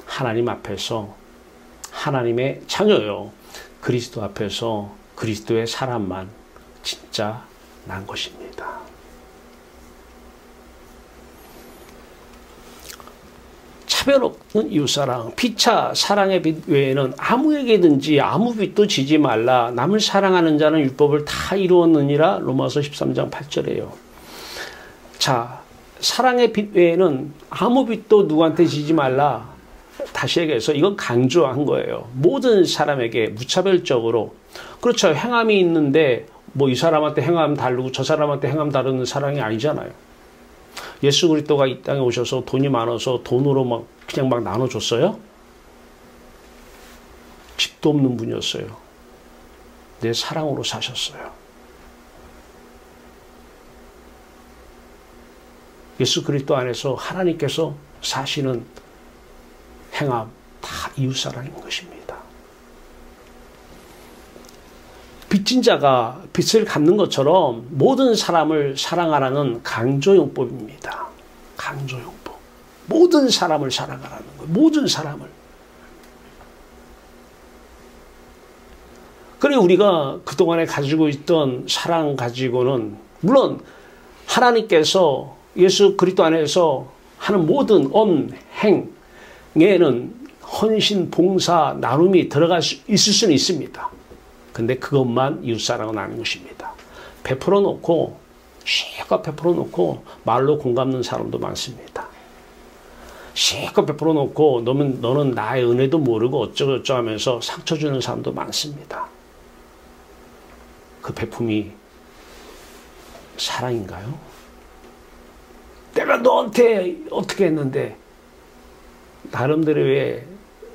하나님 앞에서 하나님의 자녀요. 그리스도 앞에서 그리스도의 사람만 진짜 난 것입니다. 차별 없는 이웃사랑, 피차 사랑의 빛 외에는 아무에게든지 아무 빛도 지지 말라. 남을 사랑하는 자는 율법을 다 이루었느니라. 로마서 13장 8절이에요. 자, 사랑의 빛 외에는 아무 빛도 누구한테 지지 말라. 다시 얘기해서 이건 강조한 거예요. 모든 사람에게 무차별적으로. 그렇죠. 행함이 있는데 뭐 이 사람한테 행함 다르고 저 사람한테 행함 다르는 사랑이 아니잖아요. 예수 그리스도가 이 땅에 오셔서 돈이 많아서 돈으로 그냥 나눠줬어요? 집도 없는 분이었어요. 내 사랑으로 사셨어요. 예수 그리스도 안에서 하나님께서 사시는 행함 다 이웃사랑인 것입니다. 빚진 자가 빚을 갚는 것처럼 모든 사람을 사랑하라는 강조용법입니다. 강조용법. 모든 사람을 사랑하라는 거예요. 모든 사람을. 그래 우리가 그동안에 가지고 있던 사랑 가지고는 물론 하나님께서 예수 그리스도 안에서 하는 모든 언행에는 헌신, 봉사, 나눔이 들어갈 수 있을 수는 있습니다. 근데 그것만 이웃사랑은 아닌 것입니다. 베풀어 놓고 실컷 베풀어 놓고 말로 공 갚는 사람도 많습니다. 실컷 베풀어 놓고 너는 나의 은혜도 모르고 어쩌고저쩌고 하면서 상처 주는 사람도 많습니다. 그 베품이 사랑인가요? 내가 너한테 어떻게 했는데 나름대로 왜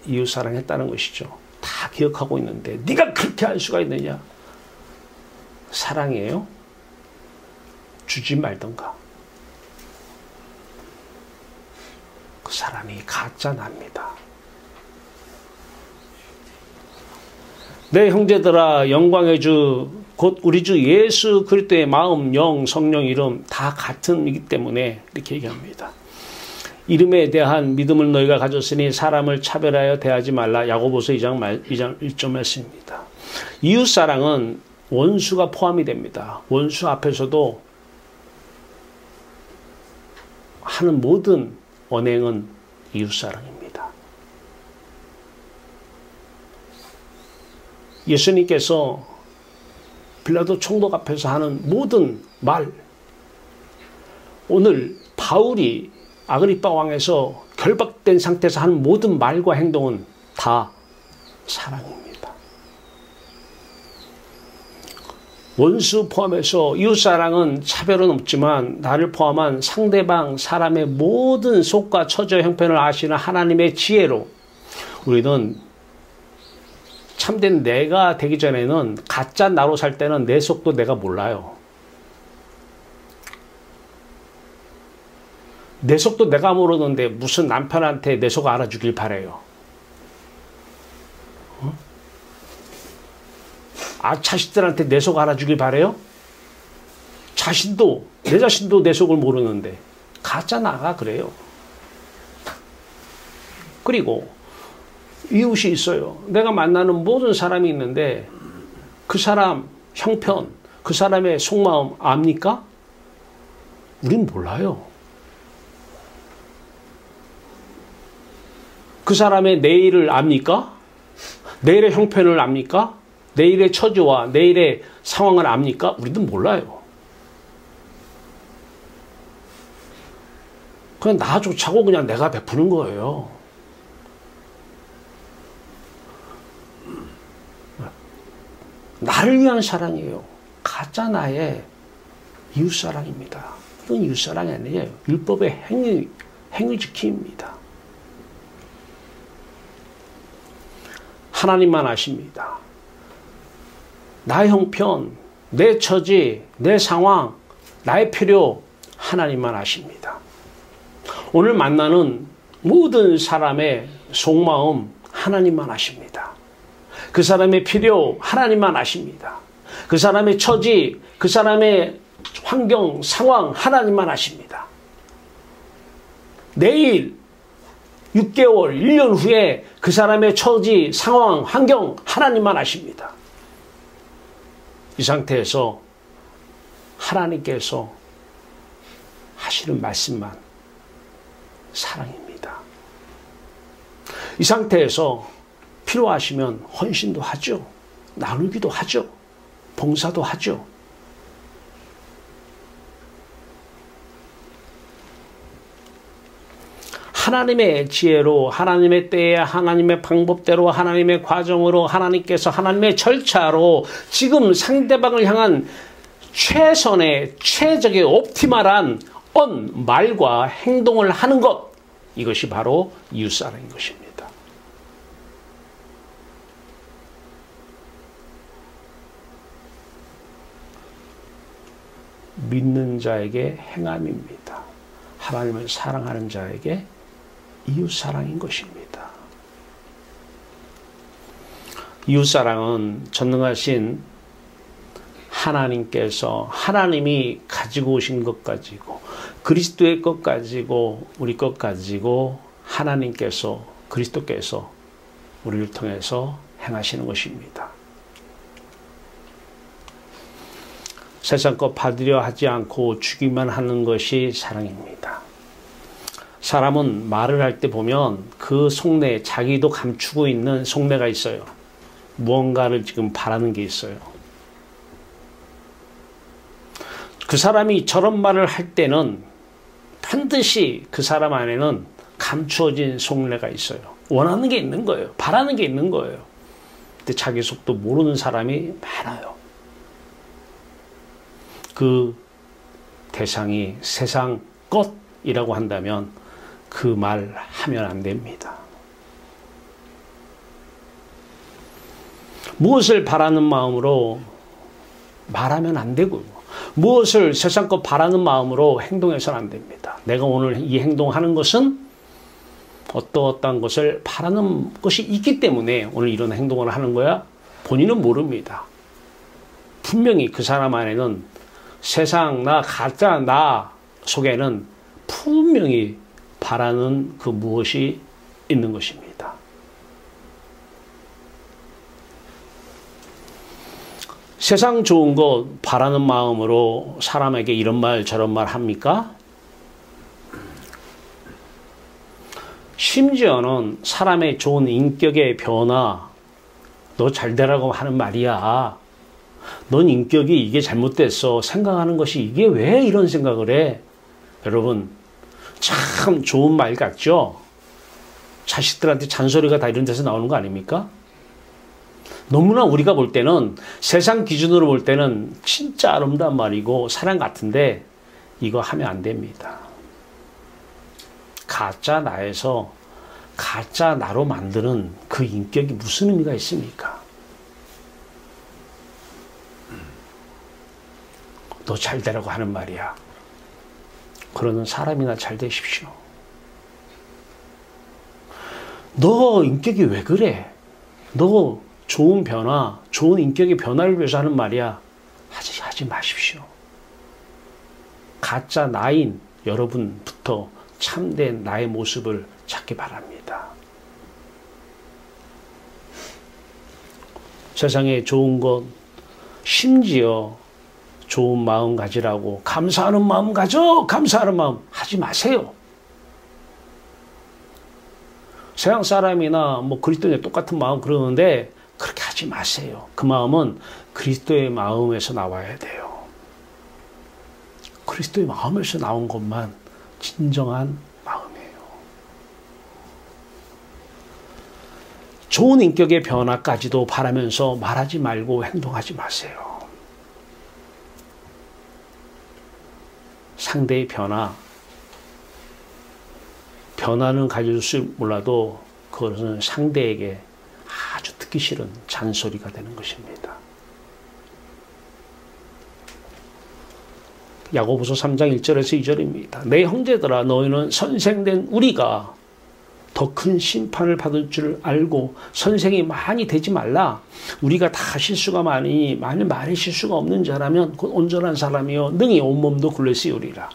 이웃사랑했다는 것이죠. 다 기억하고 있는데 네가 그렇게 할 수가 있느냐? 사랑이에요? 주지 말던가. 그 사람이 가짜납니다. 내 형제들아 영광의 주 곧 우리 주 예수 그리스도의 마음, 영, 성령 이름 다 같은이기 때문에 이렇게 얘기합니다. 이름에 대한 믿음을 너희가 가졌으니 사람을 차별하여 대하지 말라. 야고보서 2장 1절 말씀입니다. 이웃사랑은 원수가 포함이 됩니다. 원수 앞에서도 하는 모든 언행은 이웃사랑입니다. 예수님께서 빌라도 총독 앞에서 하는 모든 말, 오늘 바울이 아그리빠 왕에서 결박된 상태에서 하는 모든 말과 행동은 다 사랑입니다. 원수 포함해서 이웃사랑은 차별은 없지만 나를 포함한 상대방 사람의 모든 속과 처저 형편을 아시는 하나님의 지혜로 우리는 참된 내가 되기 전에는 가짜 나로 살 때는 내 속도 내가 몰라요. 내 속도 내가 모르는데 무슨 남편한테 내 속 알아주길 바래요. 자식들한테 내 속 알아주길 바래요? 내 자신도 내 속을 모르는데 가짜 나가 그래요. 그리고 이웃이 있어요. 내가 만나는 모든 사람이 있는데 그 사람 형편, 그 사람의 속마음 압니까? 우린 몰라요. 그 사람의 내일을 압니까? 내일의 형편을 압니까? 내일의 처지와 내일의 상황을 압니까? 우리도 몰라요. 그냥 나조차고 그냥 내가 베푸는 거예요. 나를 위한 사랑이에요. 가짜 나의 이웃사랑입니다. 이건 이웃사랑이 아니에요. 율법의 행위 지킴입니다. 하나님만 아십니다. 나의 형편, 내 처지, 내 상황, 나의 필요 하나님만 아십니다. 오늘 만나는 모든 사람의 속마음 하나님만 아십니다. 그 사람의 필요 하나님만 아십니다. 그 사람의 처지, 그 사람의 환경, 상황 하나님만 아십니다. 내일 6개월, 1년 후에 그 사람의 처지, 상황, 환경 하나님만 아십니다. 이 상태에서 하나님께서 하시는 말씀만 사랑입니다. 이 상태에서 필요하시면 헌신도 하죠. 나누기도 하죠. 봉사도 하죠. 하나님의 지혜로, 하나님의 때에, 하나님의 방법대로, 하나님의 과정으로, 하나님께서 하나님의 절차로 지금 상대방을 향한 최선의, 최적의, 옵티멀한 말과 행동을 하는 것, 이것이 바로 이웃사랑인 것입니다. 믿는 자에게 행함입니다. 하나님을 사랑하는 자에게 이웃사랑인 것입니다. 이웃사랑은 전능하신 하나님께서 하나님이 가지고 오신 것 가지고 그리스도의 것 가지고 우리 것 가지고 하나님께서 그리스도께서 우리를 통해서 행하시는 것입니다. 세상 것 받으려 하지 않고 주기만 하는 것이 사랑입니다. 사람은 말을 할 때 보면 그 속내, 자기도 감추고 있는 속내가 있어요. 무언가를 지금 바라는 게 있어요. 그 사람이 저런 말을 할 때는 반드시 그 사람 안에는 감추어진 속내가 있어요. 원하는 게 있는 거예요. 바라는 게 있는 거예요. 근데 자기 속도 모르는 사람이 많아요. 그 대상이 세상 것이라고 한다면 그 말 하면 안 됩니다. 무엇을 바라는 마음으로 말하면 안 되고요. 무엇을 세상 것 바라는 마음으로 행동해서는 안 됩니다. 내가 오늘 이 행동하는 것은 어떠한 것을 바라는 것이 있기 때문에 오늘 이런 행동을 하는 거야? 본인은 모릅니다. 분명히 그 사람 안에는 세상 나 가짜 나 속에는 분명히 바라는 그 무엇이 있는 것입니다. 세상 좋은 것 바라는 마음으로 사람에게 이런 말 저런 말 합니까? 심지어는 사람의 좋은 인격의 변화, 너 잘되라고 하는 말이야. 넌 인격이 이게 잘못됐어. 생각하는 것이 이게 왜 이런 생각을 해? 여러분, 참 좋은 말 같죠? 자식들한테 잔소리가 다 이런 데서 나오는 거 아닙니까? 너무나 우리가 볼 때는 세상 기준으로 볼 때는 진짜 아름다운 말이고 사랑 같은데 이거 하면 안 됩니다. 가짜 나에서 가짜 나로 만드는 그 인격이 무슨 의미가 있습니까? 너 잘되라고 하는 말이야. 그러는 사람이나 잘 되십시오. 너 인격이 왜 그래? 너 좋은 변화, 좋은 인격의 변화를 위해서 하는 말이야. 하지 마십시오. 가짜 나인 여러분부터 참된 나의 모습을 찾기 바랍니다. 세상에 좋은 것, 심지어 좋은 마음 가지라고 감사하는 마음 가져, 감사하는 마음 하지 마세요. 세상 사람이나 뭐 그리스도인의 똑같은 마음 그러는데 그렇게 하지 마세요. 그 마음은 그리스도의 마음에서 나와야 돼요. 그리스도의 마음에서 나온 것만 진정한 마음이에요. 좋은 인격의 변화까지도 바라면서 말하지 말고 행동하지 마세요. 상대의 변화는 가질 수 몰라도 그것은 상대에게 아주 듣기 싫은 잔소리가 되는 것입니다. 야고보서 3장 1절에서 2절입니다. 내 형제들아 너희는 선생된 우리가 더 큰 심판을 받을 줄 알고 선생이 많이 되지 말라. 우리가 다 실수가 많으니 만일 말에 실수가 없는 자라면 곧 온전한 사람이요 능히 온몸도 굴레쓰우리라.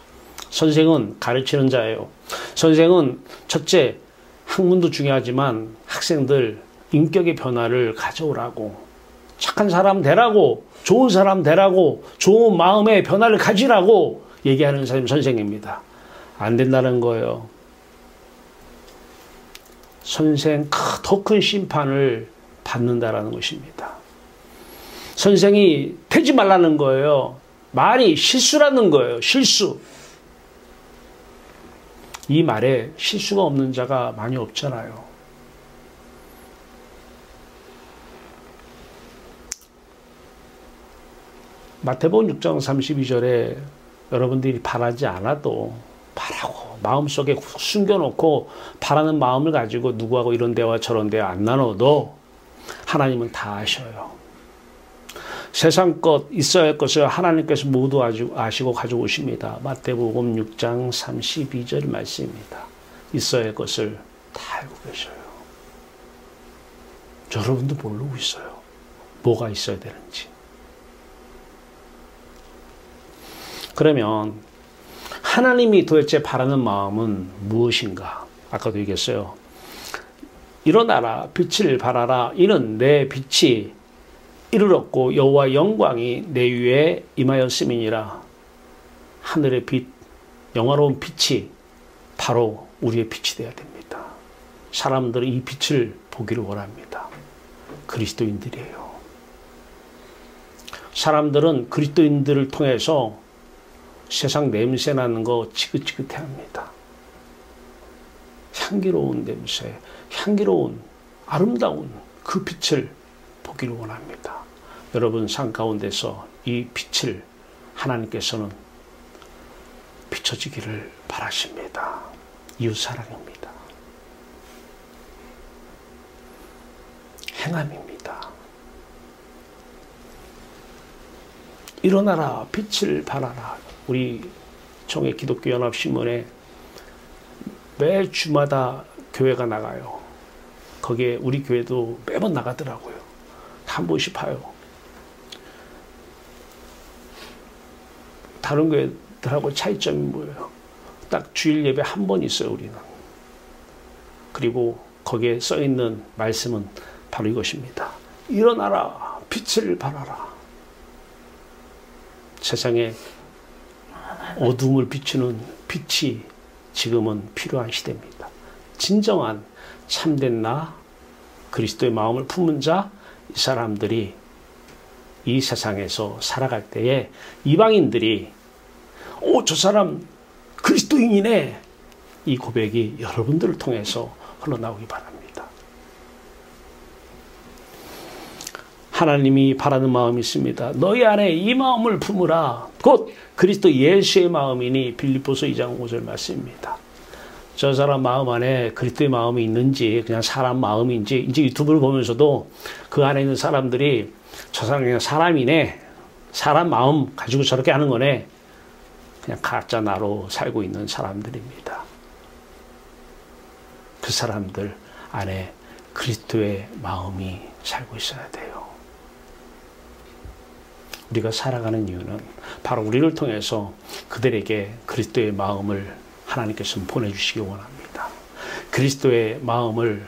선생은 가르치는 자예요. 선생은 첫째 학문도 중요하지만 학생들 인격의 변화를 가져오라고, 착한 사람 되라고, 좋은 사람 되라고, 좋은 마음의 변화를 가지라고 얘기하는 사람이 선생입니다. 안 된다는 거예요. 선생 더 큰 심판을 받는다라는 것입니다. 선생이 되지 말라는 거예요. 말이 실수라는 거예요. 실수. 이 말에 실수가 없는 자가 많이 없잖아요. 마태복음 6장 32절에 여러분들이 바라지 않아도 바라고 마음속에 숨겨놓고 바라는 마음을 가지고 누구하고 이런 대화 저런 대화 안 나눠도 하나님은 다 아셔요. 세상 것, 있어야 할 것을 하나님께서 모두 아시고 가져오십니다. 마태복음 6장 32절 말씀입니다. 있어야 할 것을 다 알고 계셔요. 여러분도 모르고 있어요. 뭐가 있어야 되는지. 그러면 하나님이 도대체 바라는 마음은 무엇인가? 아까도 얘기했어요. 일어나라, 빛을 발하라. 이는 내 빛이 이르렀고 여호와 영광이 내 위에 임하였음이니라. 하늘의 빛, 영화로운 빛이 바로 우리의 빛이 되어야 됩니다. 사람들은 이 빛을 보기를 원합니다. 그리스도인들이에요. 사람들은 그리스도인들을 통해서 세상 냄새 나는 거 지긋지긋해 합니다. 향기로운 냄새, 향기로운 아름다운 그 빛을 보기를 원합니다. 여러분 삶 가운데서 이 빛을 하나님께서는 비춰지기를 바라십니다. 이웃사랑입니다. 행함입니다. 일어나라, 빛을 발하라. 우리 총회 기독교연합신문에 매 주마다 교회가 나가요. 거기에 우리 교회도 매번 나가더라고요. 한 번씩 봐요. 다른 교회들하고 차이점이 뭐예요? 딱 주일 예배 한 번 있어요, 우리는. 그리고 거기에 써 있는 말씀은 바로 이것입니다. 일어나라, 빛을 발하라. 세상에 어둠을 비추는 빛이 지금은 필요한 시대입니다. 진정한 참된 나, 그리스도의 마음을 품은 자, 이 사람들이 이 세상에서 살아갈 때에 이방인들이 저 사람 그리스도인이네, 이 고백이 여러분들을 통해서 흘러나오기 바랍니다. 하나님이 바라는 마음이 있습니다. 너희 안에 이 마음을 품으라. 곧 그리스도 예수의 마음이니 빌립보서 2장 5절 말씀입니다. 저 사람 마음 안에 그리스도의 마음이 있는지 그냥 사람 마음인지, 이제 유튜브를 보면서도 그 안에 있는 사람들이 저 사람 그냥 사람이네, 사람 마음 가지고 저렇게 하는 거네, 그냥 가짜 나로 살고 있는 사람들입니다. 그 사람들 안에 그리스도의 마음이 살고 있어야 돼요. 우리가 살아가는 이유는 바로 우리를 통해서 그들에게 그리스도의 마음을 하나님께서 보내주시기 원합니다. 그리스도의 마음을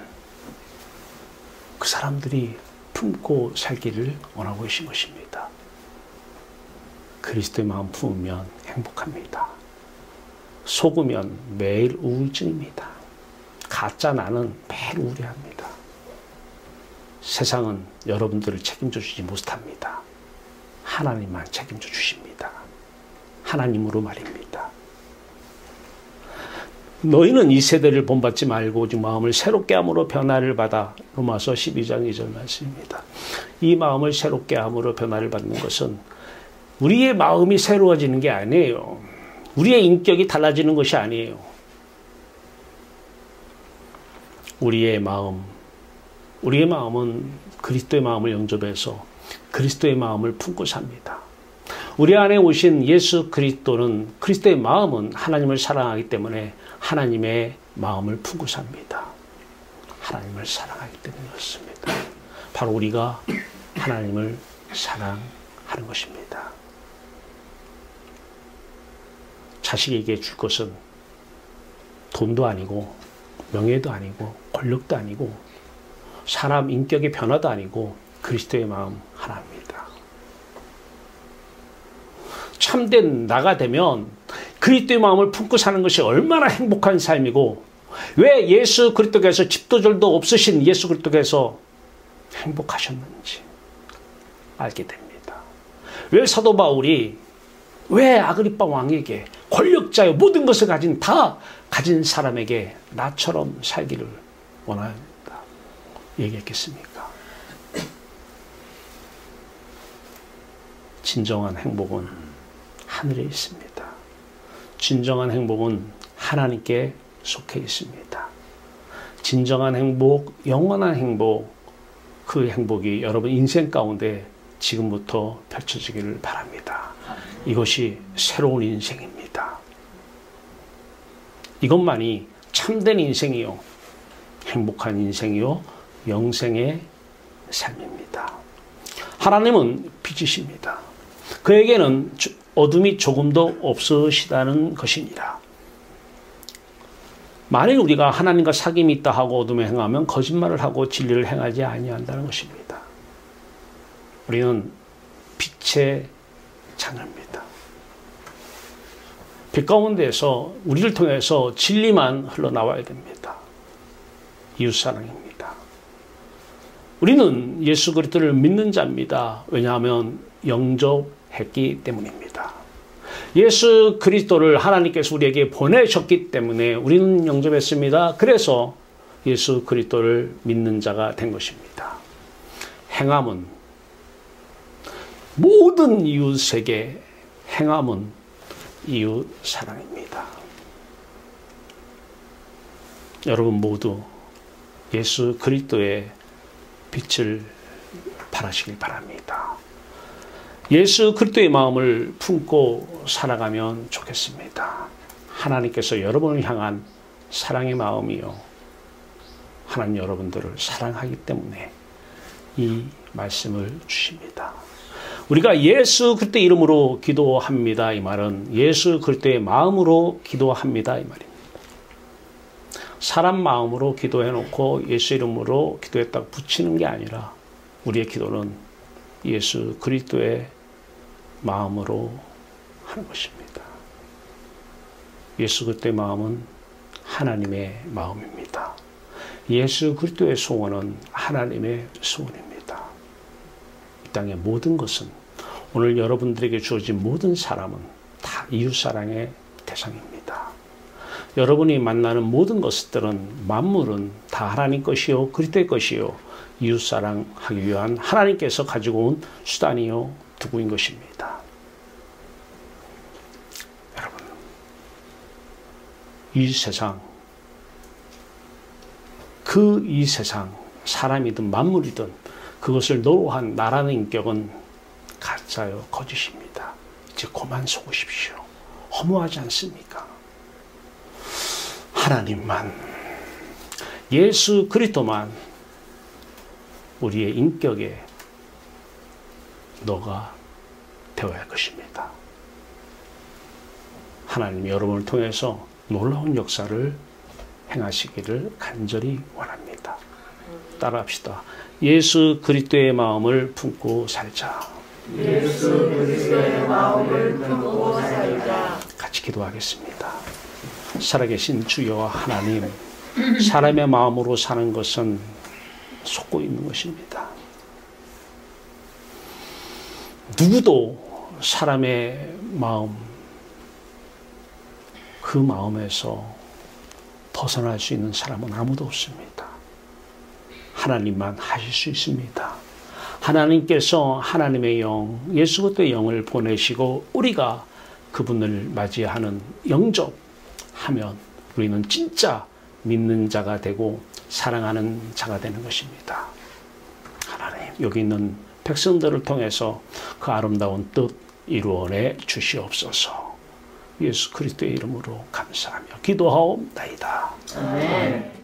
그 사람들이 품고 살기를 원하고 계신 것입니다. 그리스도의 마음 품으면 행복합니다. 속으면 매일 우울증입니다. 가짜 나는 매일 우울해합니다. 세상은 여러분들을 책임져 주지 못합니다. 하나님만 책임져 주십니다. 하나님으로 말입니다. 너희는 이 세대를 본받지 말고 오직 마음을 새롭게 함으로 변화를 받아. 로마서 12장 2절 말씀입니다. 이 마음을 새롭게 함으로 변화를 받는 것은 우리의 마음이 새로워지는 게 아니에요. 우리의 인격이 달라지는 것이 아니에요. 우리의 마음은 그리스도의 마음을 영접해서 그리스도의 마음을 품고 삽니다. 우리 안에 오신 예수 그리스도는, 그리스도의 마음은 하나님을 사랑하기 때문에 하나님의 마음을 품고 삽니다. 하나님을 사랑하기 때문에 그렇습니다. 바로 우리가 하나님을 사랑하는 것입니다. 자식에게 줄 것은 돈도 아니고 명예도 아니고 권력도 아니고 사람 인격의 변화도 아니고 그리스도의 마음 하나입니다. 참된 나가 되면 그리스도의 마음을 품고 사는 것이 얼마나 행복한 삶이고, 왜 예수 그리스도께서 집도절도 없으신 예수 그리스도께서 행복하셨는지 알게 됩니다. 왜 사도 바울이 왜 아그리빠 왕에게, 권력자여 모든 것을 다 가진 사람에게 나처럼 살기를 원합니다 얘기했겠습니까? 진정한 행복은 하늘에 있습니다. 진정한 행복은 하나님께 속해 있습니다. 진정한 행복, 영원한 행복, 그 행복이 여러분 인생 가운데 지금부터 펼쳐지기를 바랍니다. 이것이 새로운 인생입니다. 이것만이 참된 인생이요, 행복한 인생이요, 영생의 삶입니다. 하나님은 빛이십니다. 그에게는 어둠이 조금도 없으시다는 것이니라. 만일 우리가 하나님과 사귐이 있다 하고 어둠에 행하면 거짓말을 하고 진리를 행하지 아니한다는 것입니다. 우리는 빛의 자녀입니다. 빛 가운데에서 우리를 통해서 진리만 흘러나와야 됩니다. 이웃사랑입니다. 우리는 예수 그리스도를 믿는 자입니다. 왜냐하면 영접했기 때문입니다. 예수 그리스도를 하나님께서 우리에게 보내셨기 때문에 우리는 영접했습니다. 그래서 예수 그리스도를 믿는 자가 된 것입니다. 행함은 모든 이웃에게 행함은 이웃 사랑입니다. 여러분 모두 예수 그리스도의 빛을 발하시길 바랍니다. 예수 그리스도의 마음을 품고 살아가면 좋겠습니다. 하나님께서 여러분을 향한 사랑의 마음이요, 하나님 여러분들을 사랑하기 때문에 이 말씀을 주십니다. 우리가 예수 그리스도의 이름으로 기도합니다. 이 말은 예수 그리스도의 마음으로 기도합니다. 이 말입니다. 사람 마음으로 기도해놓고 예수 이름으로 기도했다고 붙이는 게 아니라 우리의 기도는 예수 그리스도의 마음으로 하는 것입니다. 예수 그리스도의 마음은 하나님의 마음입니다. 예수 그리스도의 소원은 하나님의 소원입니다. 이 땅의 모든 것은, 오늘 여러분들에게 주어진 모든 사람은 다 이웃사랑의 대상입니다. 여러분이 만나는 모든 것들은, 만물은 다 하나님 것이요 그리스도의 것이요 이웃사랑하기 위한 하나님께서 가지고 온 수단이요 도구인 것입니다. 여러분, 이 세상, 이 세상, 사람이든 만물이든 그것을 노로한 나라는 인격은 가짜요 거짓입니다. 이제 그만 속으십시오. 허무하지 않습니까? 하나님만, 예수 그리스도만 우리의 인격에 너가 되어야 할 것입니다. 하나님 여러분을 통해서 놀라운 역사를 행하시기를 간절히 원합니다. 따라합시다. 예수 그리스도의 마음을 품고 살자. 예수 그리스도의 마음을 품고 살자. 같이 기도하겠습니다. 살아계신 주여 하나님, 사람의 마음으로 사는 것은 속고 있는 것입니다. 누구도 사람의 마음, 그 마음에서 벗어날 수 있는 사람은 아무도 없습니다. 하나님만 하실 수 있습니다. 하나님께서 하나님의 영, 예수 그리스도의 영을 보내시고 우리가 그분을 맞이하는 영접하면 우리는 진짜 믿는 자가 되고 사랑하는 자가 되는 것입니다. 하나님, 여기 있는 백성들을 통해서 그 아름다운 뜻 이루어내 주시옵소서. 예수 그리스도의 이름으로 감사하며 기도하옵나이다. 아멘.